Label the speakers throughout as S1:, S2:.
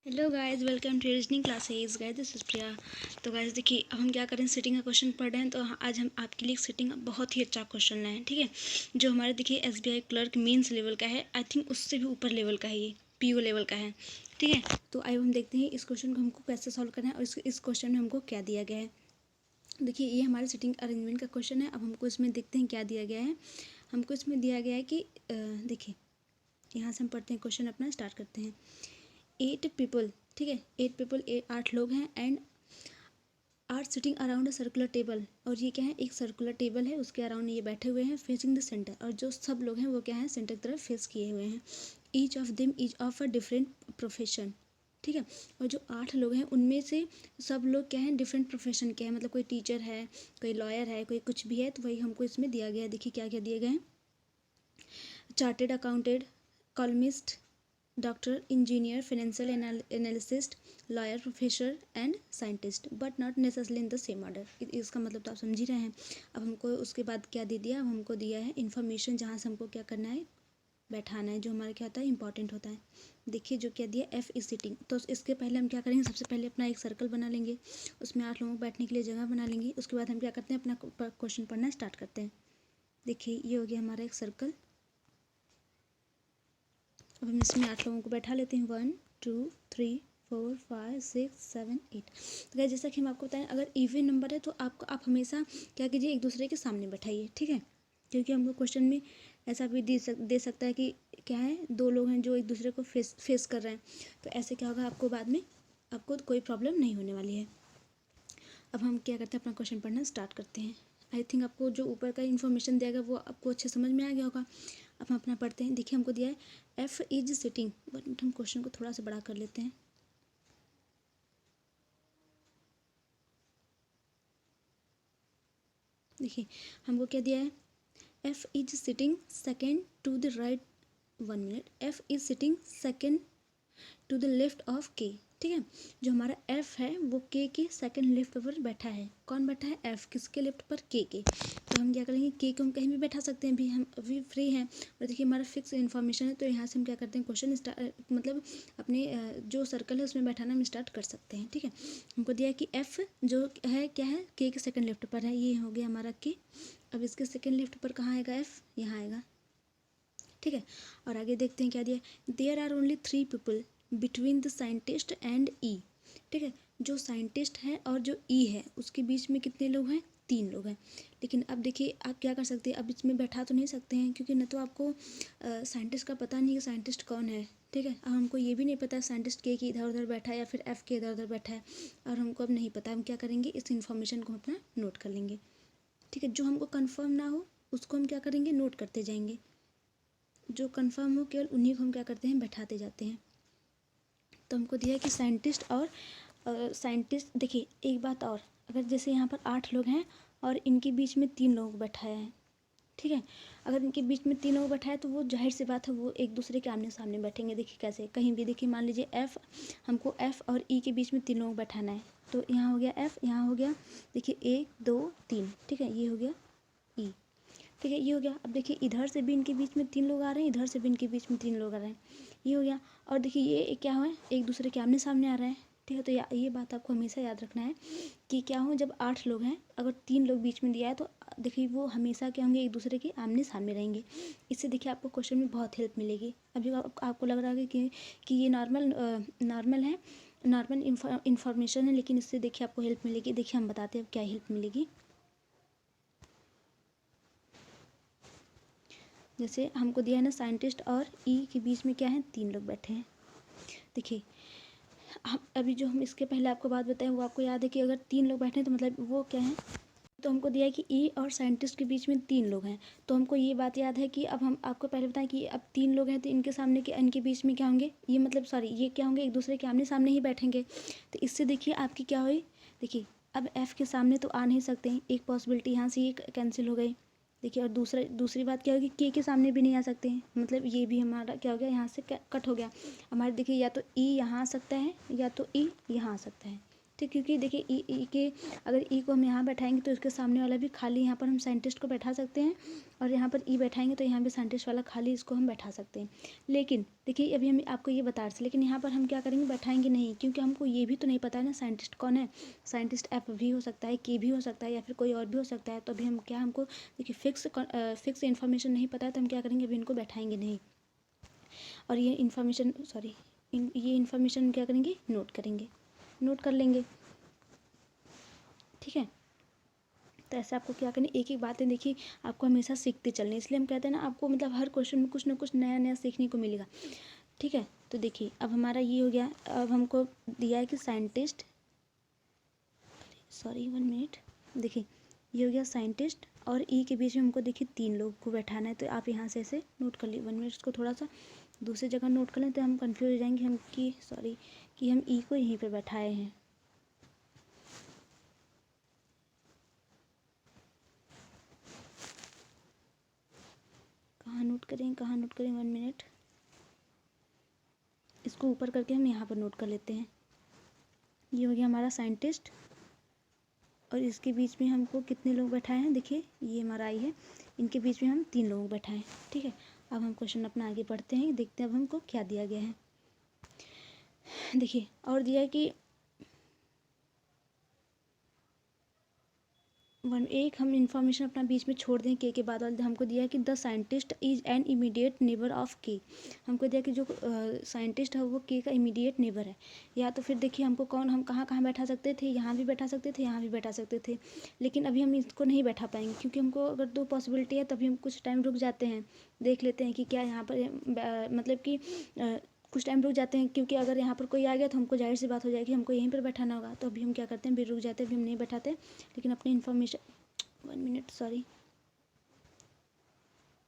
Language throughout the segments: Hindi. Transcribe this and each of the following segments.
S1: Hello guys, welcome to reasoning classes. Guys this is Priya. तो गाइस देखिए, अब हम क्या करें, सिटिंग का क्वेश्चन पढ़ रहे हैं। तो आज हम आपके लिए सिटिंग का बहुत ही अच्छा क्वेश्चन लाए हैं, ठीक है। जो हमारे देखिए एसबीआई क्लर्क मेंस लेवल का है, आई थिंक उससे भी ऊपर लेवल का है, ये पीओ लेवल का है, ठीक है। तो आइए हम देखते हैं इस क्वेश्चन को हमको कैसे सॉल्व करना है और इस क्वेश्चन में हमको क्या दिया गया है। देखिए, ये हमारे सिटिंग अरेंजमेंट का क्वेश्चन है। अब हमको इसमें देखते हैं क्या दिया गया है। हमको इसमें दिया गया है कि देखिए, यहाँ से हम पढ़ते हैं, क्वेश्चन अपना स्टार्ट करते हैं। 8 पीपल, ठीक है, 8 पीपल, 8 लोग हैं and are sitting around a circular table. और ये क्या है, एक सर्कुलर टेबल है, उसके अराउंड ये बैठे हुए हैं, फेसिंग द सेंटर। और जो सब लोग हैं वो क्या है, सेंटर की तरफ फेस किए हुए हैं। Each of them is of a different profession, ठीक है। और जो 8 लोग हैं उनमें से सब लोग क्या है, डिफरेंट प्रोफेशन के हैं, मतलब कोई टीचर है, कोई लॉयर है, कोई कुछ भी है। तो वही हमको इसमें दिया गया है। देखिए क्या क्या दिए गए हैं। Chartered accountant, columnist, doctor, engineer, financial analyst, lawyer, professor and scientist, but not necessarily in the same order. इसका मतलब तो आप समझ ही रहे हैं। अब हमको उसके बाद क्या दे दिया, अब हमको दिया है इन्फॉर्मेशन, जहाँ से हमको क्या करना है, बैठाना है, जो हमारा क्या होता है, इंपॉर्टेंट होता है। देखिए जो क्या दिया, एफ इज सिटिंग। तो इसके पहले हम क्या करेंगे, सबसे पहले अपना एक सर्कल बना लेंगे, उसमें 8 लोगों को बैठने के लिए जगह बना लेंगे। उसके बाद हम क्या करते हैं, अपना क्वेश्चन पढ़ना स्टार्ट करते हैं। देखिए ये हो गया हमारा एक सर्कल। अब हम इसमें 8 लोगों को बैठा लेते हैं। 1 2 3 4 5 6 7 8। तो क्या, जैसा कि हम आपको बताएं, अगर इवन नंबर है तो आप हमेशा क्या कीजिए, एक दूसरे के सामने बैठाइए, ठीक है। क्योंकि हमको क्वेश्चन में ऐसा भी दे सकता है कि क्या है, 2 लोग हैं जो एक दूसरे को फेस कर रहे हैं। तो ऐसे क्या होगा, आपको बाद में आपको कोई प्रॉब्लम नहीं होने वाली है। अब हम क्या करते हैं, अपना क्वेश्चन पढ़ना स्टार्ट करते हैं। आई थिंक आपको जो ऊपर का इन्फॉर्मेशन दिया गया वो आपको अच्छे समझ में आ गया होगा। अब हम अपना पढ़ते हैं। देखिए हमको दिया है एफ इज सिटिंग, बट हम क्वेश्चन को थोड़ा सा बड़ा कर लेते हैं। देखिए हमको क्या दिया है, F is sitting second to the right, 1 minute, F is sitting second to the left of K, ठीक है। जो हमारा एफ है वो के सेकंड लेफ्ट पर बैठा है। कौन बैठा है, एफ, किसके लेफ्ट पर, के। तो हम क्या करेंगे, के को हम कहीं भी बैठा सकते हैं, भी हम अभी फ्री हैं। और देखिए हमारा फिक्स इन्फॉर्मेशन है, तो यहाँ से हम क्या करते हैं, क्वेश्चन स्टार्ट, मतलब अपने जो सर्कल है उसमें बैठाना हम स्टार्ट कर सकते हैं, ठीक है। हमको दिया है कि एफ जो है क्या है, के सेकंड लेफ्ट पर है, ये हो गया हमारा के। अब इसके सेकंड लेफ्ट पर कहाँ आएगा, एफ यहाँ आएगा, ठीक है। और आगे देखते हैं क्या दिया, there are only 3 people between the scientist and E, ठीक है। जो साइंटिस्ट है और जो ई है उसके बीच में कितने लोग हैं, 3 लोग हैं। लेकिन अब देखिए आप क्या कर सकते हैं, अब इसमें बैठा तो नहीं सकते हैं, क्योंकि न तो आपको साइंटिस्ट का पता नहीं कि साइंटिस्ट कौन है, ठीक है। अब हमको ये भी नहीं पता साइंटिस्ट के की इधर उधर बैठा है या फिर एफ के इधर उधर बैठा है, और हमको अब नहीं पता। हम क्या करेंगे, इस इन्फॉर्मेशन को अपना नोट कर लेंगे, ठीक है। जो हमको कन्फर्म ना हो उसको हम क्या करेंगे, नोट करते जाएंगे। जो कंफर्म हो केवल उन्हीं को हम क्या करते हैं, बैठाते जाते हैं। तो हमको दिया है कि साइंटिस्ट और साइंटिस्ट। देखिए एक बात और, अगर जैसे यहाँ पर 8 लोग हैं और इनके बीच में 3 लोग बैठाया है, ठीक है। अगर इनके बीच में 3 लोग बैठाए तो वो जाहिर सी बात है वो एक दूसरे के आमने सामने बैठेंगे। देखिए कैसे, कहीं भी देखिए, मान लीजिए एफ, हमको एफ और ई के बीच में 3 लोग बैठाना है। तो यहाँ हो गया एफ, यहाँ हो गया, देखिए 1 2 3, ठीक है, ये हो गया ई, ठीक है, ये हो गया। अब देखिए इधर से भी इनके बीच में 3 लोग आ रहे हैं, इधर से भी इनके बीच में 3 लोग आ रहे हैं, ये हो गया। और देखिए ये क्या हुआ है, एक दूसरे के आमने सामने आ रहे हैं, ठीक है। तो ये बात आपको हमेशा याद रखना है कि क्या हो, जब 8 लोग हैं, अगर 3 लोग बीच में दिया है तो देखिए वो हमेशा क्या होंगे, एक दूसरे के आमने सामने रहेंगे। इससे देखिए आपको क्वेश्चन में बहुत हेल्प मिलेगी। अभी आपको लग रहा है कि ये नॉर्मल है, नॉर्मल इन्फॉर्मेशन है, लेकिन इससे देखिए आपको हेल्प मिलेगी। देखिए हम बताते हैं क्या हेल्प मिलेगी। जैसे हमको दिया है ना, साइंटिस्ट और ई के बीच में क्या है, 3 लोग बैठे हैं। देखिए हम अभी जो हम इसके पहले आपको बात बताएं वो आपको याद है कि अगर 3 लोग बैठे हैं तो मतलब वो क्या है, तो हमको दिया है कि ई और साइंटिस्ट के बीच में 3 लोग हैं। तो हमको ये बात याद है कि अब हम आपको पहले बताएं कि अब 3 लोग हैं तो इनके सामने के इनके बीच में क्या होंगे, ये मतलब सॉरी, ये क्या होंगे, एक दूसरे के आमने सामने ही बैठेंगे। तो इससे देखिए आपकी क्या हुई, देखिए अब एफ के सामने तो आ नहीं सकते हैं, एक पॉसिबिलिटी यहाँ से ये कैंसिल हो गई। देखिए और दूसरी बात क्या होगी, के सामने भी नहीं आ सकते हैं, मतलब ये भी हमारा क्या हो गया, यहाँ से कट हो गया हमारे। देखिए या तो ई यहाँ आ सकता है या तो ई यहाँ आ सकता है, ठीक, क्योंकि देखिए ई के अगर ई को हम यहाँ बैठाएंगे तो इसके सामने वाला भी खाली यहाँ पर हम साइंटिस्ट को बैठा सकते हैं, और यहाँ पर ई बैठाएंगे तो यहाँ भी साइंटिस्ट वाला खाली इसको हम बैठा सकते हैं। लेकिन देखिए अभी हम आपको ये बता रहे थे, लेकिन यहाँ पर हम क्या करेंगे, बैठाएंगे नहीं, क्योंकि हमको ये भी तो नहीं पता है ना साइंटिस्ट कौन है। साइंटिस्ट एफ भी हो सकता है, के भी हो सकता है, या फिर कोई और भी हो सकता है। तो अभी हम क्या, हमको देखिए फिक्स इन्फॉर्मेशन नहीं पता है, तो हम क्या करेंगे, अभी इनको बैठाएंगे नहीं, और ये इन्फॉर्मेशन ये इन्फॉर्मेशन क्या करेंगे, नोट करेंगे, नोट कर लेंगे। ठीक है, तो ऐसे आपको क्या करनी, एक एक बातें देखिए आपको हमेशा सीखते चलनी, इसलिए हम कहते हैं ना आपको मतलब हर क्वेश्चन में कुछ ना कुछ नया नया सीखने को मिलेगा। ठीक है, तो देखिए अब हमारा ये हो गया। अब हमको दिया है कि साइंटिस्ट, सॉरी 1 मिनट, देखिए ये हो गया साइंटिस्ट, और ई के बीच में हमको देखिए 3 लोग को बैठाना है। तो आप यहाँ से ऐसे नोट कर लीजिए, 1 मिनट, इसको थोड़ा सा दूसरी जगह नोट कर लें, तो हम कंफ्यूज हो जाएंगे हम कि हम ई को यहीं पर बैठाए हैं। कहाँ नोट करें 1 मिनट, इसको ऊपर करके हम यहाँ पर नोट कर लेते हैं। ये हो गया हमारा साइंटिस्ट, और इसके बीच में हमको कितने लोग बैठाए हैं, देखिए ये हमारा आई है, इनके बीच में हम 3 लोग बैठाए हैं। ठीक है, अब हम क्वेश्चन अपना आगे पढ़ते हैं, देखते हैं अब हमको क्या दिया गया है। देखिए और दिया है कि एक हम इन्फॉर्मेशन अपना बीच में छोड़ दें के बाद वाले, हमको दिया है कि the scientist is an immediate neighbour of के। हमको दिया कि जो साइंटिस्ट है वो के का इमीडिएट नेबर है। या तो फिर देखिए हमको हम कहाँ कहाँ बैठा सकते थे, यहाँ भी बैठा सकते थे, यहाँ भी बैठा सकते थे, लेकिन अभी हम इसको नहीं बैठा पाएंगे, क्योंकि हमको अगर 2 पॉसिबिलिटी है तभी हम कुछ टाइम रुक जाते हैं, देख लेते हैं कि क्या यहाँ पर मतलब कि कुछ टाइम रुक जाते हैं, क्योंकि अगर यहाँ पर कोई आ गया तो हमको जाहिर सी बात हो जाएगी, हमको यहीं पर बैठाना होगा। तो अभी हम क्या करते हैं, फिर रुक जाते हैं, अभी हम नहीं बैठाते, लेकिन अपनी इन्फॉर्मेशन 1 मिनट, सॉरी,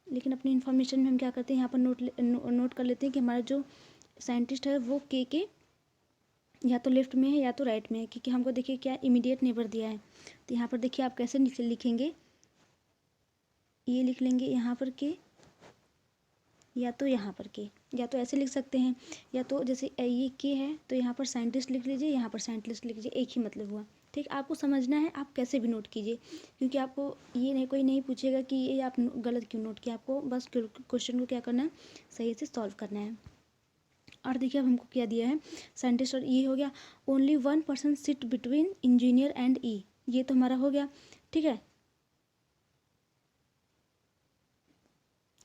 S1: लेकिन अपनी इन्फॉर्मेशन में हम क्या करते हैं, यहाँ पर नोट कर लेते हैं कि हमारा जो साइंटिस्ट है वो के या तो लेफ्ट में है या तो राइट में है, क्योंकि हमको देखिए क्या इमीडिएट नेबर दिया है। तो यहाँ पर देखिए आप कैसे लिखेंगे, ये लिख लेंगे यहाँ पर के, या तो यहाँ पर के, या तो ऐसे लिख सकते हैं, या तो जैसे ये के है तो यहाँ पर साइंटिस्ट लिख लीजिए, यहाँ पर साइंटिस्ट लिख लीजिए, एक ही मतलब हुआ। ठीक, आपको समझना है आप कैसे भी नोट कीजिए, क्योंकि आपको ये नहीं, कोई नहीं पूछेगा कि ये आप गलत क्यों नोट किया, आपको बस क्वेश्चन को क्या करना है, सही से सॉल्व करना है। और देखिए अब हमको क्या दिया है, साइंटिस्ट, और ये हो गया only 1 person sit between engineer and E, ये तो हमारा हो गया। ठीक है,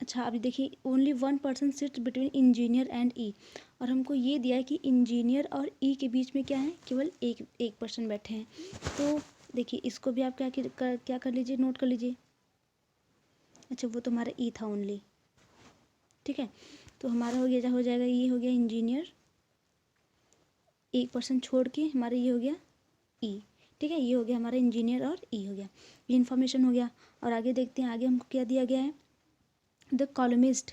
S1: अच्छा अभी देखिए only 1 person sits between engineer and E, और हमको ये दिया है कि इंजीनियर और ई के बीच में क्या है, केवल एक पर्सन बैठे हैं। तो देखिए इसको भी आप क्या कर लीजिए, नोट कर लीजिए। अच्छा वो तो हमारा ई था ओनली। ठीक है, तो हमारा हो जाएगा ये हो गया इंजीनियर, एक पर्सन छोड़ के हमारा ये हो गया ई। ठीक है, ये हो गया हमारा इंजीनियर और ई हो गया, ये इन्फॉर्मेशन हो गया। और आगे देखते हैं, आगे हमको क्या दिया गया है, the columnist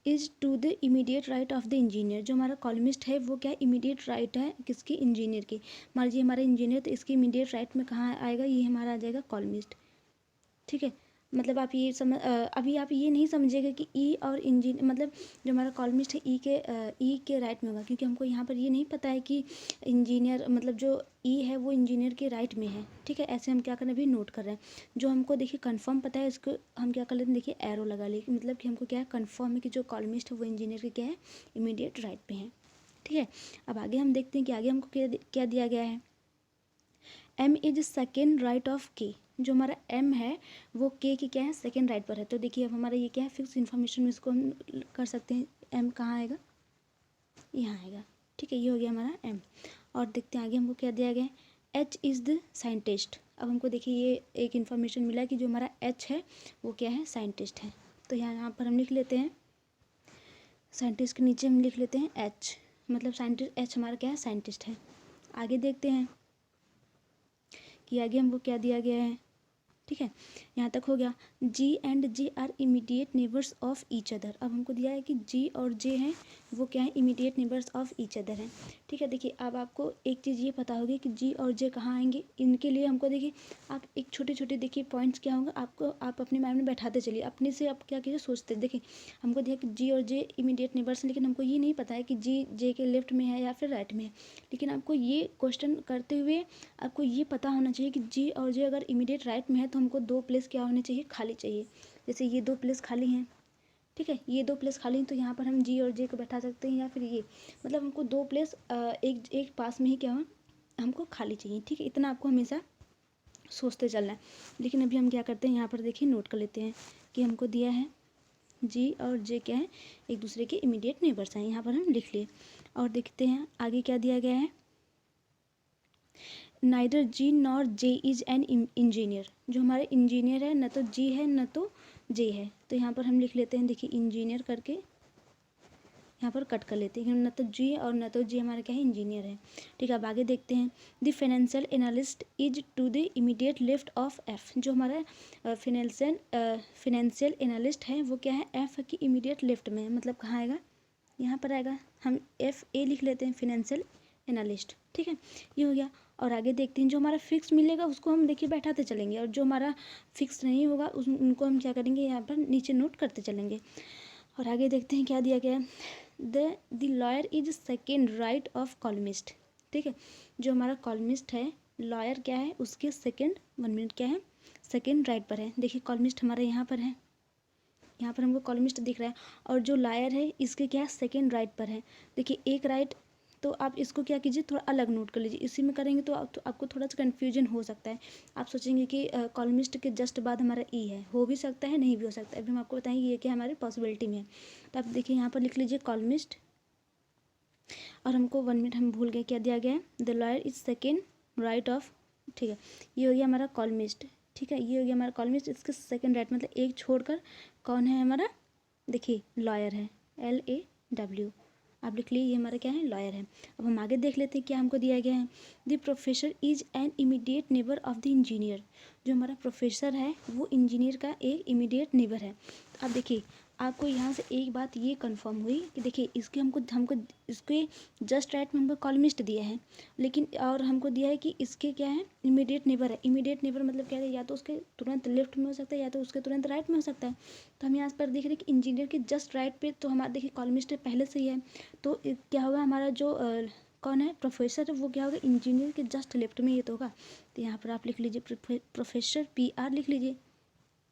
S1: is to the immediate right of the engineer. जो हमारा कॉलमिस्ट है वो क्या इमीडिएट राइट है किसकी, इंजीनियर की। मान लीजिए हमारा इंजीनियर, तो इसके इमीडिएट राइट में कहाँ आएगा, ये हमारा आ जाएगा कॉलमिस्ट। ठीक है, मतलब आप ये अभी आप ये नहीं समझिएगा कि ई और इंजीनियर मतलब जो हमारा कॉलमिस्ट है ई के राइट में होगा, क्योंकि हमको यहाँ पर ये नहीं पता है कि इंजीनियर मतलब जो ई है वो इंजीनियर के राइट में है। ठीक है, ऐसे हम क्या कर रहे हैं, अभी नोट कर रहे हैं। जो हमको देखिए कंफर्म पता है इसको हम क्या कर लेते हैं, देखिए एरो लगा लिए, मतलब कि हमको क्या है, कंफर्म है कि जो कॉलमिस्ट है वो इंजीनियर के क्या है, इमीडिएट राइट पे है। ठीक है, अब आगे हम देखते हैं कि आगे हमको क्या दिया गया है, M is second right of K. जो हमारा एम है वो के की क्या है, सेकेंड राइट पर है। तो देखिए अब हमारा ये क्या है, फिक्स इन्फॉर्मेशन में इसको हम कर सकते हैं, एम कहाँ आएगा, यहाँ आएगा। ठीक है, ये हो गया हमारा एम। और देखते हैं आगे हमको क्या दिया गया है, एच इज़ द साइंटिस्ट। अब हमको देखिए ये एक इन्फॉर्मेशन मिला है कि जो हमारा एच है वो क्या है, साइंटिस्ट है। तो यहाँ पर हम लिख लेते हैं, साइंटिस्ट के नीचे हम लिख लेते हैं एच, मतलब साइंटिस्ट, एच हमारा क्या है, साइंटिस्ट है। आगे देखते हैं कि आगे हमको क्या दिया गया है, ठीक है, यहाँ तक हो गया। G and J are immediate neighbours of each other. अब हमको दिया है कि जी और जे हैं वो क्या है, immediate neighbours of each other हैं। ठीक है, देखिए अब आपको एक चीज़ ये पता होगी कि जी और जे कहाँ आएंगे। इनके लिए हमको देखिए आप एक छोटे छोटे देखिए पॉइंट्स क्या होंगे आपको, आप अपने माइंड में बैठाते चलिए, अपने से आप क्या कीजिए सोचते। देखिए हमको दिया कि जी और जे इमीडिएट नेबर्स हैं, लेकिन हमको ये नहीं पता है कि जी जे के लेफ्ट में है या फिर राइट में है। लेकिन आपको ये क्वेश्चन करते हुए आपको ये पता होना चाहिए कि जी और जे अगर इमीडिएट राइट में है तो हमको 2 प्लेस क्या होने चाहिए, खाली चाहिए। जैसे ये 2 प्लेस खाली हैं, ठीक है, ये 2 प्लेस खाली हैं तो यहाँ पर हम जी और जे को बैठा सकते हैं, या फिर ये मतलब हमको 2 प्लेस एक एक पास में ही क्या हो हमको खाली चाहिए। ठीक है, इतना आपको हमेशा सोचते चलना है। लेकिन अभी हम क्या करते हैं, यहाँ पर देखिए नोट कर लेते हैं कि हमको दिया है जी और जे क्या है, एक दूसरे के इमीडिएट नेबर्स हैं। यहाँ पर हम लिख लिए और देखते हैं आगे क्या दिया गया है। Neither G nor J is an engineer. जो हमारे इंजीनियर है न तो जी है न तो जे है, तो यहाँ पर हम लिख लेते हैं, देखिए इंजीनियर करके यहाँ पर कट कर लेते हैं, न तो जी और न तो जी हमारा क्या है, इंजीनियर है। ठीक है, अब आगे देखते हैं। The financial analyst is to the immediate left of F. जो हमारा फाइनेंशियल एनालिस्ट है वो क्या है, एफ की इमीडिएट लेफ्ट में है, मतलब कहाँ आएगा, यहाँ पर आएगा। हम एफ ए लिख लेते हैं, फाइनेंशियल एनालिस्ट। ठीक है, ये हो गया। और आगे देखते हैं, जो हमारा फिक्स मिलेगा उसको हम देखिए बैठाते चलेंगे, और जो हमारा फिक्स नहीं होगा उनको हम क्या करेंगे, यहाँ पर नीचे नोट करते चलेंगे। और आगे देखते हैं क्या दिया गया है। The lawyer is second right of columnist. ठीक है, जो हमारा कॉलमिस्ट है, लॉयर क्या है उसके सेकेंड, 1 मिनट क्या है, सेकेंड राइट पर है। देखिए कॉलमिस्ट हमारा यहाँ पर है, यहाँ पर हमको कॉलमिस्ट दिख रहा है, और जो लायर है इसके क्या है, सेकेंड राइट पर है। देखिए एक राइट, तो आप इसको क्या कीजिए, थोड़ा अलग नोट कर लीजिए। इसी में करेंगे तो आपको थोड़ा सा कन्फ्यूजन हो सकता है। आप सोचेंगे कि कॉलमिस्ट के जस्ट बाद हमारा ई है, हो भी सकता है नहीं भी हो सकता है। अभी हम आपको बताएंगे ये क्या हमारे पॉसिबिलिटी में है। तो आप देखिए यहाँ पर लिख लीजिए कॉलमिस्ट, और हमको 1 मिनट हम भूल गए क्या दिया गया है, the lawyer is second right of. ठीक है, ये हो गया हमारा कॉलमिस्ट। ठीक है, ये हो गया हमारा कॉलमिस्ट, इसके सेकेंड राइट मतलब एक छोड़कर कौन है हमारा, देखिए लॉयर है, LAW। आप लिख लिए ये हमारा क्या है, लॉयर है। अब हम आगे देख लेते हैं क्या हमको दिया गया है। The professor is an immediate neighbour of the engineer. जो हमारा प्रोफेसर है वो इंजीनियर का एक इमीडिएट नेबर है। तो आप देखिए आपको यहाँ से एक बात ये कंफर्म हुई कि देखिए इसके हमको इसके जस्ट राइट में हमको कॉलमिस्ट दिया है, लेकिन और हमको दिया है कि इसके क्या है, इमीडिएट नेबर है। इमीडिएट नेबर मतलब क्या है, या तो उसके तुरंत लेफ्ट में हो सकता है या तो उसके तुरंत राइट में हो सकता है। तो हम यहाँ पर देख रहे हैं कि इंजीनियर के जस्ट राइट पे तो हमारा देखिए कॉलमिस्ट पहले से ही है, तो क्या होगा हमारा जो कौन है प्रोफेसर, वो क्या होगा इंजीनियर के जस्ट लेफ्ट में ये तो होगा। तो यहाँ पर आप लिख लीजिए प्रोफेसर PR लिख लीजिए।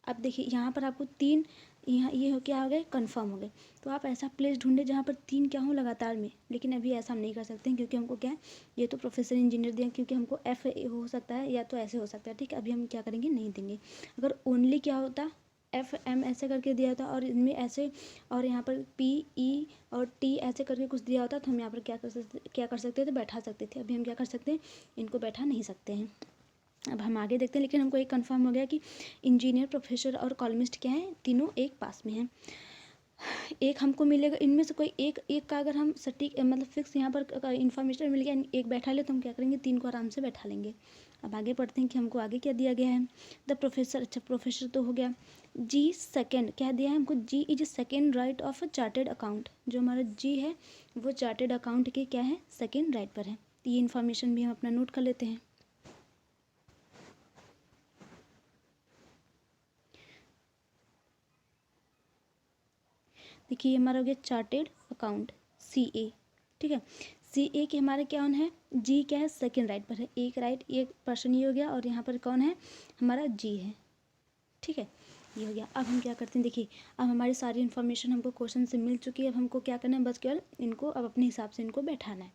S1: अब देखिए यहाँ पर आपको 3 यहाँ ये हो क्या हो गए, कंफर्म हो गए। तो आप ऐसा प्लेस ढूंढे जहाँ पर 3 क्या हो लगातार में, लेकिन अभी ऐसा हम नहीं कर सकते हैं क्योंकि हमको क्या है, ये तो प्रोफेसर इंजीनियर दें, क्योंकि हमको F हो सकता है या तो ऐसे हो सकता है। ठीक है, अभी हम क्या करेंगे, नहीं देंगे। अगर ओनली क्या होता, FM ऐसे करके दिया होता और इनमें ऐसे, और यहाँ पर PE और T ऐसे करके कुछ दिया होता, तो हम यहाँ पर क्या कर सकते थे, बैठा सकते थे। अभी हम क्या कर सकते हैं, इनको बैठा नहीं सकते हैं। अब हम आगे देखते हैं, लेकिन हमको एक कंफर्म हो गया कि इंजीनियर, प्रोफेसर और कॉलमिस्ट क्या है, तीनों एक पास में हैं। एक हमको मिलेगा इनमें से कोई एक का अगर हम सटीक मतलब फिक्स यहाँ पर इन्फॉर्मेशन मिल गया, एक बैठा ले तो हम क्या करेंगे, 3 को आराम से बैठा लेंगे। अब आगे पढ़ते हैं कि हमको आगे क्या दिया गया है। द प्रोफेसर, अच्छा प्रोफेसर तो हो गया। जी सेकेंड क्या दिया है हमको, G is second right of a chartered accountant. जो हमारा जी है वो चार्टेड अकाउंट के क्या है, सेकेंड राइट पर है। तो ये इन्फॉर्मेशन भी हम अपना नोट कर लेते हैं। देखिए ये हमारा हो गया चार्टेड अकाउंट CA। ठीक है, CA के हमारे क्या है, जी क्या है, सेकेंड राइट पर है, एक राइट एक पर्सन ये हो गया, और यहाँ पर कौन है हमारा जी है। ठीक है, ये हो गया। अब हम क्या करते हैं, देखिए अब हमारी सारी इन्फॉर्मेशन हमको क्वेश्चन से मिल चुकी है। अब हमको क्या करना है, बस केवल इनको अब अपने हिसाब से इनको बैठाना है।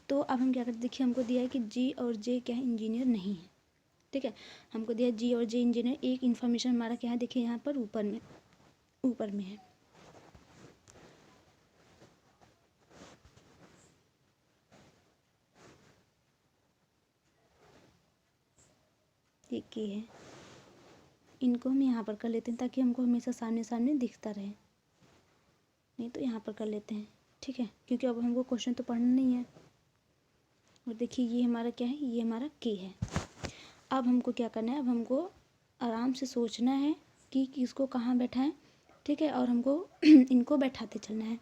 S1: तो अब हम क्या करते हैं, देखिए हमको दिया है कि जी और जे क्या है, इंजीनियर नहीं है। ठीक है, हमको दिया जी और जे इंजीनियर, एक इन्फॉर्मेशन हमारा क्या है, देखिए यहाँ पर ऊपर में है। एक ये है, इनको हम यहाँ पर कर लेते हैं ताकि हमको हमेशा सामने सामने दिखता रहे, नहीं तो यहाँ पर कर लेते हैं। ठीक है, क्योंकि अब हमको क्वेश्चन तो पढ़ना नहीं है। और देखिए ये हमारा क्या है, ये हमारा के है। अब हमको क्या करना है, अब हमको आराम से सोचना है कि किसको कहाँ बैठाएं, ठीक है, और हमको इनको बैठाते चलना है।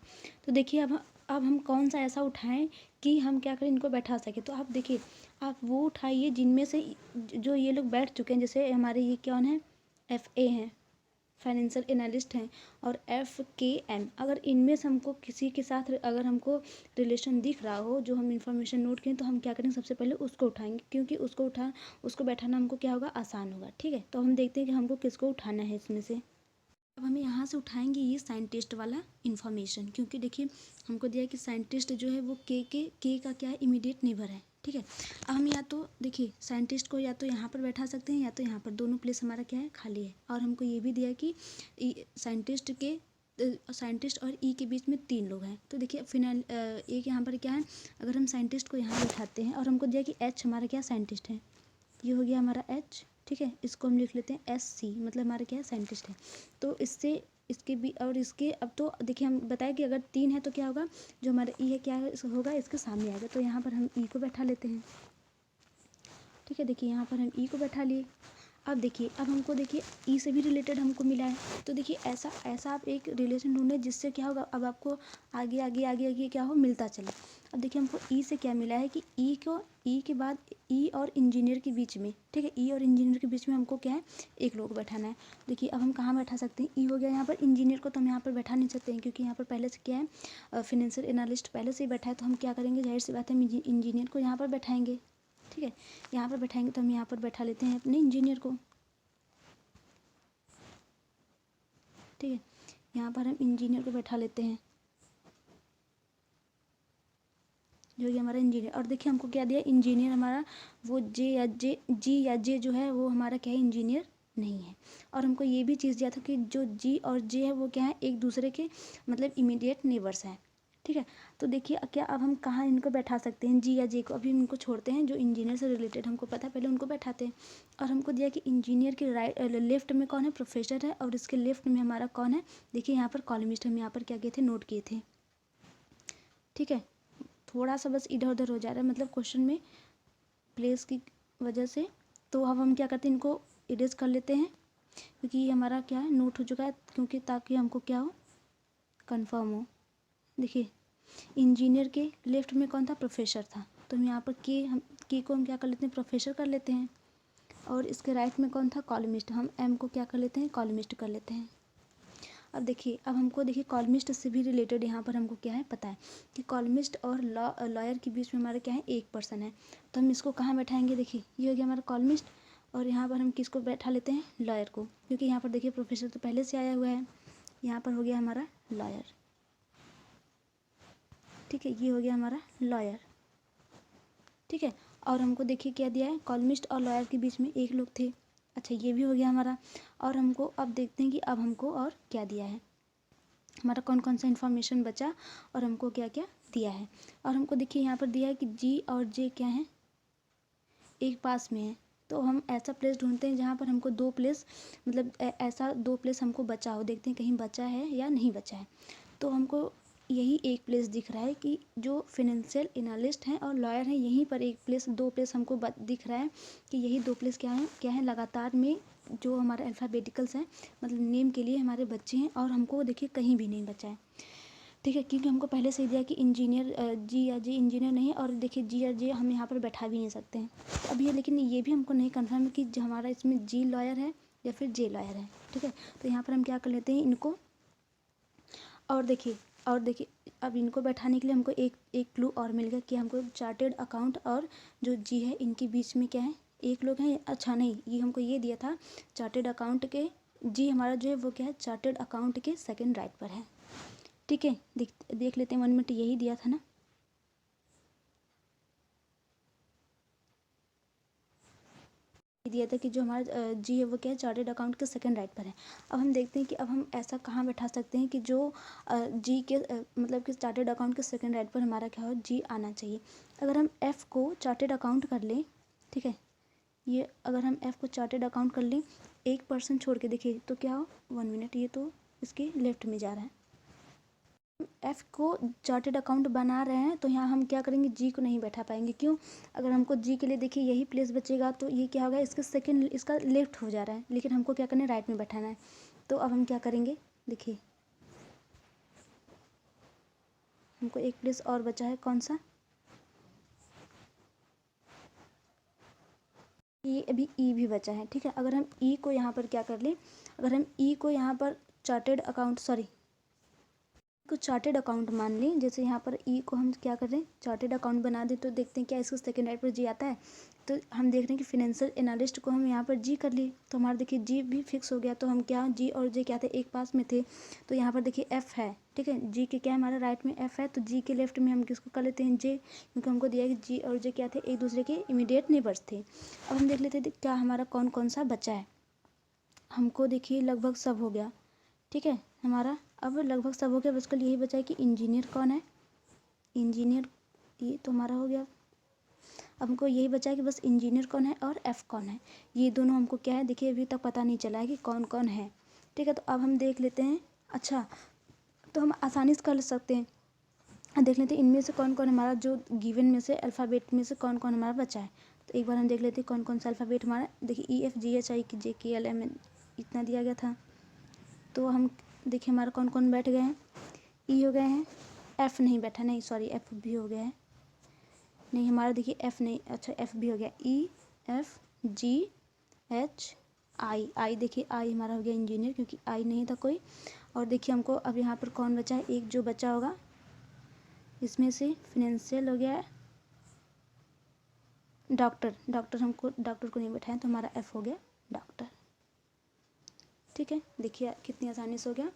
S1: तो देखिए अब हम कौन सा ऐसा उठाएं कि हम क्या करें, इनको बैठा सके। तो आप देखिए, आप वो उठाइए जिनमें से जो ये लोग बैठ चुके हैं। जैसे हमारे ये कौन है, FA हैं, फाइनेंशियल एनालिस्ट हैं, और FKM। अगर इनमें से हमको किसी के साथ अगर हमको रिलेशन दिख रहा हो, जो हम इंफॉर्मेशन नोट करें, तो हम क्या करेंगे, सबसे पहले उसको उठाएंगे, क्योंकि उसको बैठाना हमको क्या होगा, आसान होगा। ठीक है, तो हम देखते हैं कि हमको किसको उठाना है इसमें से। अब हमें यहाँ से उठाएंगे ये साइंटिस्ट वाला इन्फॉर्मेशन, क्योंकि देखिए हमको दिया है कि साइंटिस्ट जो है वो के का क्या है, इमीडिएट नेबर है। ठीक है, अब हम या तो देखिए साइंटिस्ट को या तो यहाँ पर बैठा सकते हैं या तो यहाँ पर, दोनों प्लेस हमारा क्या है, खाली है। और हमको ये भी दिया है कि साइंटिस्ट और ई के बीच में 3 लोग हैं। तो देखिए फिलहाल एक यहाँ पर क्या है, अगर हम साइंटिस्ट को यहाँ बैठाते हैं और हमको दिया कि H हमारा क्या साइंटिस्ट है, ये हो गया हमारा H। ठीक है, इसको हम लिख लेते हैं SC, मतलब हमारा क्या है, साइंटिस्ट है। तो इससे इसके भी और इसके, अब तो देखिए हम बताए कि अगर 3 है तो क्या होगा, जो हमारा ई है क्या है, होगा इसके सामने आएगा। तो यहाँ पर हम ई को बैठा लेते हैं। ठीक है, देखिए यहाँ पर हम ई को बैठा लिए। अब देखिए, अब हमको देखिए ई से भी रिलेटेड हमको मिला है। तो देखिए ऐसा आप एक रिलेशन ढूंढें जिससे क्या होगा, अब आपको आगे आगे आगे आगे क्या हो, मिलता चले। अब देखिए हमको ई से क्या मिला है कि ई के बाद ई और इंजीनियर के बीच में, ठीक है, ई और इंजीनियर के बीच में हमको क्या है, एक लोग बैठाना है। देखिए अब हम कहाँ बैठा सकते हैं, ई हो गया यहाँ पर, इंजीनियर को तो हम यहाँ पर बैठा नहीं सकते हैं, क्योंकि यहाँ पर पहले से क्या है, फाइनेंशियल एनालिस्ट पहले से ही बैठा है। तो हम क्या करेंगे, जाहिर सी बात है, हम इंजीनियर को यहाँ पर बैठाएंगे। ठीक है, यहाँ पर बैठाएंगे तो हम यहाँ पर बैठा लेते हैं अपने इंजीनियर को। ठीक है, यहाँ पर हम इंजीनियर को बैठा लेते हैं, जो कि हमारा इंजीनियर। और देखिए हमको क्या दिया, इंजीनियर हमारा वो जी या जे जो है वो हमारा क्या है, इंजीनियर नहीं है। और हमको ये भी चीज़ दिया था कि जो जी और जे है वो क्या है, एक दूसरे के मतलब इमीडिएट नेबर्स हैं। ठीक है, तो देखिए क्या अब हम कहाँ इनको बैठा सकते हैं, जी या जे को। अभी इनको छोड़ते हैं, जो इंजीनियर से रिलेटेड हमको पता है, पहले उनको बैठाते हैं। और हमको दिया कि इंजीनियर के लेफ्ट में कौन है, प्रोफेसर है, और इसके लेफ्ट में हमारा कौन है, देखिए यहाँ पर कॉलमिस्ट। हम यहाँ पर क्या किए थे, नोट किए थे। ठीक है, थोड़ा सा बस इधर उधर हो जा रहा है, मतलब क्वेश्चन में प्लेस की वजह से। तो अब हम क्या करते हैं, इनको इरेज कर लेते हैं, क्योंकि ये हमारा क्या है, नोट हो चुका है, क्योंकि ताकि हमको क्या हो, कंफर्म हो। देखिए इंजीनियर के लेफ्ट में कौन था, प्रोफेसर था। तो हम यहाँ पर के को हम क्या कर लेते हैं, प्रोफेसर कर लेते हैं। और इसके राइट में कौन था, कॉलमिस्ट। हम एम को क्या कर लेते हैं, कॉलमिस्ट कर लेते हैं। अब देखिए, अब हमको देखिए कॉलमिस्ट से भी रिलेटेड यहाँ पर हमको क्या है, पता है कि कॉलमिस्ट और लॉयर के बीच में हमारा क्या है, एक पर्सन है। तो हम इसको कहाँ बैठाएंगे, देखिए ये हो गया हमारा कॉलमिस्ट, और यहाँ पर हम किसको बैठा लेते हैं, लॉयर को, क्योंकि यहाँ पर देखिए प्रोफेसर तो पहले से आया हुआ है। यहाँ पर हो गया हमारा लॉयर। ठीक है, ये हो गया हमारा लॉयर। ठीक है, और हमको देखिए क्या दिया है, कॉलमिस्ट और लॉयर के बीच में एक लोग थे। अच्छा, ये भी हो गया हमारा। और हमको अब देखते हैं कि अब हमको और क्या दिया है, हमारा कौन कौन सा इन्फॉर्मेशन बचा और हमको क्या क्या दिया है। और हमको देखिए यहाँ पर दिया है कि जी और जे क्या है, एक पास में है। तो हम ऐसा प्लेस ढूंढते हैं जहाँ पर हमको 2 प्लेस, मतलब ऐसा 2 प्लेस हमको बचा हो, देखते हैं कहीं बचा है या नहीं बचा है। तो हमको यही एक प्लेस दिख रहा है कि जो फाइनेंशियल एनालिस्ट हैं और लॉयर हैं, यहीं पर एक प्लेस, 2 प्लेस हमको दिख रहा है कि यही 2 प्लेस क्या है लगातार में, जो हमारे अल्फ़ाबेटिकल्स हैं, मतलब नेम के लिए हमारे बच्चे हैं। और हमको देखिए कहीं भी नहीं बचा है। ठीक है, क्योंकि हमको पहले से ही दिया कि इंजीनियर जी या जे इंजीनियर नहीं है, और देखिए जी या जे हम यहाँ पर बैठा भी नहीं सकते हैं। तो अब ये, लेकिन ये भी हमको नहीं कन्फर्म है कि हमारा इसमें जी लॉयर है या फिर जे लॉयर है। ठीक है, तो यहाँ पर हम क्या कर लेते हैं, इनको, और देखिए अब इनको बैठाने के लिए हमको एक क्लू और मिल गया कि हमको चार्टेड अकाउंट और जो जी है इनके बीच में क्या है, एक लोग हैं। अच्छा नहीं, ये हमको ये दिया था चार्टेड अकाउंट के, जी हमारा जो है वो क्या है, चार्टेड अकाउंट के सेकंड राइट पर है। ठीक है, देख लेते हैं 1 मिनट, यही दिया था ना। दिया था कि जो हमारा जी है वो क्या है, चार्टेड अकाउंट के सेकंड राइट पर है। अब हम देखते हैं कि अब हम ऐसा कहाँ बैठा सकते हैं कि जो जी के मतलब कि चार्टेड अकाउंट के सेकंड राइट पर हमारा क्या हो, जी आना चाहिए। अगर हम एफ़ को चार्टेड अकाउंट कर लें, ठीक है, ये अगर हम एफ़ को चार्टेड अकाउंट कर लें, 1% छोड़ के देखिए तो क्या हो, 1 मिनट, ये तो इसके लेफ्ट में जा रहा है। एफ को चार्टेड अकाउंट बना रहे हैं तो यहाँ हम क्या करेंगे, जी को नहीं बैठा पाएंगे। क्यों? अगर हमको जी के लिए देखिए यही प्लेस बचेगा तो ये क्या होगा, इसका सेकंड, इसका लेफ्ट हो जा रहा है, लेकिन हमको क्या करना है, राइट में बैठाना है। तो अब हम क्या करेंगे, देखिए हमको एक प्लेस और बचा है, कौन सा, ये अभी ई भी बचा है। ठीक है, अगर हम ई को यहाँ पर क्या कर लें, अगर हम ई को यहाँ पर चार्टेड अकाउंट, सॉरी को चार्टेड अकाउंट मान लें, जैसे यहाँ पर ई को हम क्या कर रहे हैं, चार्टेड अकाउंट बना दें, तो देखते हैं क्या इसको सेकंड राइट पर जी आता है। तो हम देख रहे हैं कि फाइनेंशियल एनालिस्ट को हम यहाँ पर जी कर लिए, तो हमारा देखिए जी भी फिक्स हो गया। तो हम क्या, जी और जे क्या थे, एक पास में थे, तो यहाँ पर देखिए एफ है। ठीक है, जी के क्या है, हमारा राइट में एफ है, तो जी के लेफ्ट में हम किसको कर लेते हैं, जे, क्योंकि हमको दिया है कि जी और जे क्या थे, एक दूसरे के इमीडिएट नेबर्स थे। अब हम देख लेते हैं क्या हमारा कौन कौन सा बचा है। हमको देखिए लगभग सब हो गया। ठीक है, हमारा अब लगभग सब हो गया, बस कल यही बचा है कि इंजीनियर कौन है, इंजीनियर, ये तो हमारा हो गया। अब हमको यही बचा है कि बस इंजीनियर कौन है और एफ कौन है, ये दोनों हमको क्या है, देखिए अभी तक पता नहीं चला है कि कौन कौन है। ठीक है, तो अब हम देख लेते हैं। अच्छा, तो हम आसानी से कर सकते हैं, देख लेते हैं इनमें से कौन कौन हमारा, जो गिवन में से अल्फ़ाबेट में से कौन कौन हमारा बचा है। तो एक बार हम देख लेते हैं कौन कौन सा अल्फ़ाबेट हमारा, देखिए E F G H I जे के एल एम एन, इतना दिया गया था। तो हम देखिए हमारा कौन कौन बैठ गए हैं, ई हो गए हैं, एफ़ नहीं बैठा, नहीं सॉरी एफ़ भी हो गया है, नहीं हमारा देखिए एफ़ नहीं, अच्छा एफ़ भी हो गया, E F G H I, आई देखिए आई हमारा हो गया इंजीनियर, क्योंकि आई नहीं था कोई। और देखिए हमको अब यहाँ पर कौन बचा है, एक जो बचा होगा इसमें से फिनेंशियल हो गया है, डॉक्टर, डॉक्टर हमको डॉक्टर को नहीं बैठाया, तो हमारा एफ़ हो गया डॉक्टर। ठीक है, देखिए कितनी आसानी से हो गया।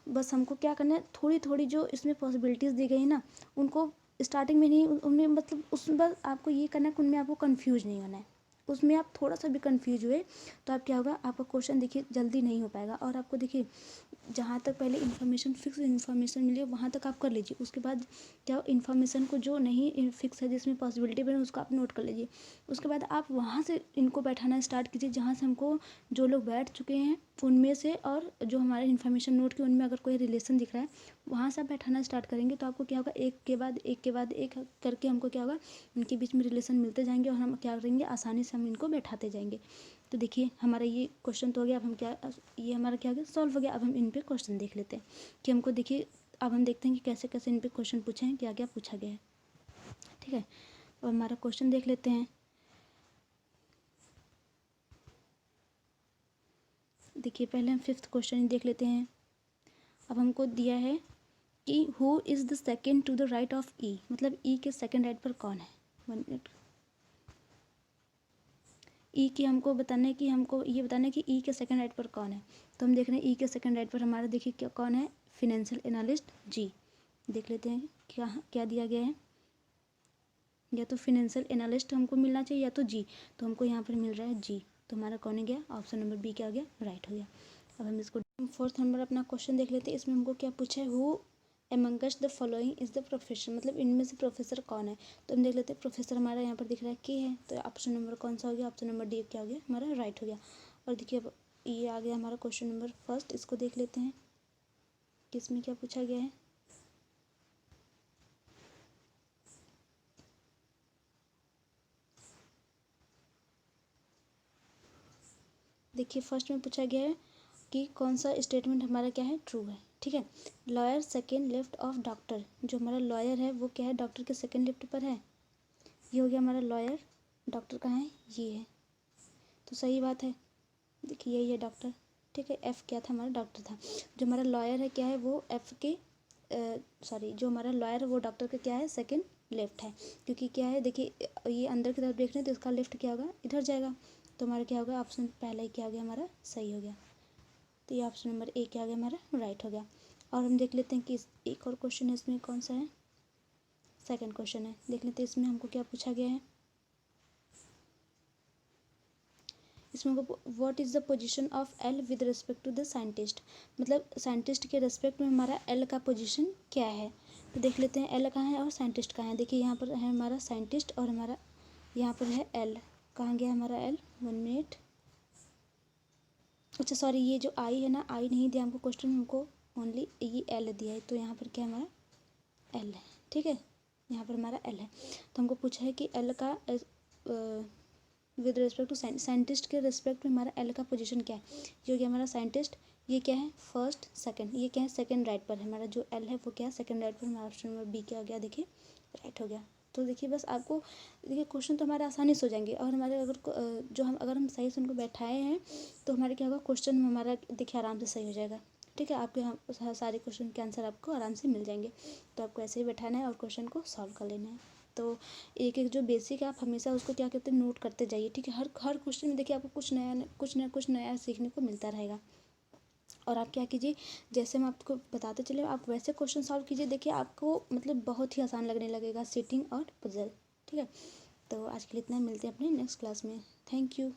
S1: बस हमको क्या करना है, थोड़ी थोड़ी जो इसमें पॉसिबिलिटीज़ दी गई ना, उनको स्टार्टिंग में नहीं, उनमें मतलब उसमें बस आपको ये करना है कि उनमें आपको कंफ्यूज नहीं होना है। उसमें आप थोड़ा सा भी कंफ्यूज हुए तो आप क्या होगा, आपका क्वेश्चन देखिए जल्दी नहीं हो पाएगा। और आपको देखिए जहाँ तक पहले इन्फॉर्मेशन, फिक्स इन्फॉर्मेशन मिली वहाँ तक आप कर लीजिए, उसके बाद क्या इन्फॉर्मेशन को जो नहीं फिक्स है, जिसमें पॉसिबिलिटी बने, उसको आप नोट कर लीजिए। उसके बाद आप वहाँ से इनको बैठाना स्टार्ट कीजिए, जहाँ से हमको जो लोग बैठ चुके हैं उनमें से, और जो हमारे इन्फॉर्मेशन नोट की उनमें अगर कोई रिलेशन दिख रहा है, वहाँ से आप बैठाना स्टार्ट करेंगे। तो आपको क्या होगा, एक के बाद एक के बाद एक करके हमको क्या होगा, इनके बीच में रिलेशन मिलते जाएंगे, और हम क्या करेंगे, आसानी से हम इनको बैठाते जाएंगे। तो देखिए हमारा ये क्वेश्चन तो हो गया। अब हम क्या, ये हमारा क्या हो गया, सॉल्व हो गया। अब हम इन पे क्वेश्चन देख लेते हैं कि हमको देखिए, अब हम देखते हैं कि कैसे कैसे इन पे क्वेश्चन पूछे हैं, क्या क्या पूछा गया है। ठीक है, अब हमारा क्वेश्चन देख लेते हैं। देखिए पहले हम 5th क्वेश्चन देख लेते हैं। अब हमको दिया है कि who is the second to the right of E, मतलब ई के सेकेंड राइट पर कौन है। 1 मिनट, ई की हमको बताना है कि हमको ये बताना है कि ई के सेकंड राइट पर कौन है। तो हम देख रहे हैं ई के सेकंड राइट पर हमारा देखिए क्या कौन है, फिनेंशियल एनालिस्ट जी। देख लेते हैं क्या क्या दिया गया है, या तो फिनेंशियल एनालिस्ट हमको मिलना चाहिए या तो जी, तो हमको यहाँ पर मिल रहा है जी। तो हमारा कौन हो गया, ऑप्शन नंबर बी क्या हो गया, राइट हो गया। अब हम इसको 4th नंबर अपना क्वेश्चन देख लेते हैं। इसमें हमको क्या पूछा है, who amongst the following is the professor, मतलब इनमें से प्रोफेसर कौन है। तो हम देख लेते हैं, प्रोफेसर हमारा यहाँ पर दिख रहा है के है, तो ऑप्शन नंबर कौन सा हो गया, ऑप्शन नंबर डी क्या हो गया, हमारा राइट हो गया। और देखिए अब ये आ गया हमारा क्वेश्चन नंबर 1, इसको देख लेते हैं कि इसमें क्या पूछा गया है। देखिए फर्स्ट में पूछा गया है कि कौन सा स्टेटमेंट हमारा क्या है, ट्रू है। ठीक है, lawyer second left of doctor, जो हमारा लॉयर है वो क्या है, डॉक्टर के सेकेंड लेफ्ट पर है। ये हो गया हमारा लॉयर, डॉक्टर कहाँ है, ये है, तो सही बात है। देखिए यही है डॉक्टर। ठीक है, एफ़ क्या था, हमारा डॉक्टर था। जो हमारा लॉयर है क्या है, वो एफ़ के सॉरी, जो हमारा लॉयर है वो डॉक्टर का क्या है, सेकंड लेफ्ट है। क्योंकि क्या है, देखिए ये अंदर की तरफ देख रहे हैं तो इसका लेफ्ट क्या होगा, इधर जाएगा। तो हमारा क्या होगा, ऑप्शन पहला ही क्या हो गया, हमारा सही हो गया। तो ये ऑप्शन नंबर ए क्या हो गया, हमारा राइट हो गया। और हम देख लेते हैं कि एक और क्वेश्चन है, इसमें कौन सा है, सेकंड क्वेश्चन है। देख लेते हैं इसमें हमको क्या पूछा गया है। इसमें what is the position of L with respect to the scientist, मतलब साइंटिस्ट के रिस्पेक्ट में हमारा एल का पोजीशन क्या है। तो देख लेते हैं एल कहाँ है और साइंटिस्ट कहाँ है। देखिए यहाँ पर है हमारा साइंटिस्ट और हमारा यहाँ पर है एल, कहाँ गया हमारा एल, 1 मिनट। अच्छा सॉरी, ये जो आई है ना, आई नहीं दिया हमको क्वेश्चन में, हमको ओनली ये एल दिया है, तो यहाँ पर क्या हमारा एल है, ठीक है, यहाँ पर हमारा एल है। तो हमको पूछा है कि एल का विद रिस्पेक्ट टू साइंटिस्ट के रिस्पेक्ट में हमारा एल का पोजीशन क्या है। ये हो गया हमारा साइंटिस्ट, ये क्या है फर्स्ट सेकंड, ये क्या है सेकंड राइट पर है हमारा जो एल है वो क्या है सेकंड राइट पर। हमारा ऑप्शन नंबर बी क्या हो गया, देखिए राइट हो गया। तो देखिए बस आपको देखिए क्वेश्चन तो हमारे आसानी से हो जाएंगे, और हमारे अगर हम सही से उनको बैठाए हैं तो हमारे क्या होगा क्वेश्चन में हमारा देखिए आराम से सही हो जाएगा, ठीक है। आपके हम सारे क्वेश्चन के आंसर आपको आराम से मिल जाएंगे। तो आपको ऐसे ही बैठाना है और क्वेश्चन को सॉल्व कर लेना है। तो एक एक जो बेसिक है आप हमेशा उसको क्या कहते हैं नोट करते जाइए, ठीक है। हर क्वेश्चन में देखिए आपको कुछ नया सीखने को मिलता रहेगा। और आप क्या कीजिए, जैसे हम आपको बताते चले आप वैसे क्वेश्चन सॉल्व कीजिए, देखिए आपको मतलब बहुत ही आसान लगने लगेगा सिटिंग और पजल, ठीक है। तो आज के लिए इतना, मिलते हैं अपने नेक्स्ट क्लास में। Thank you.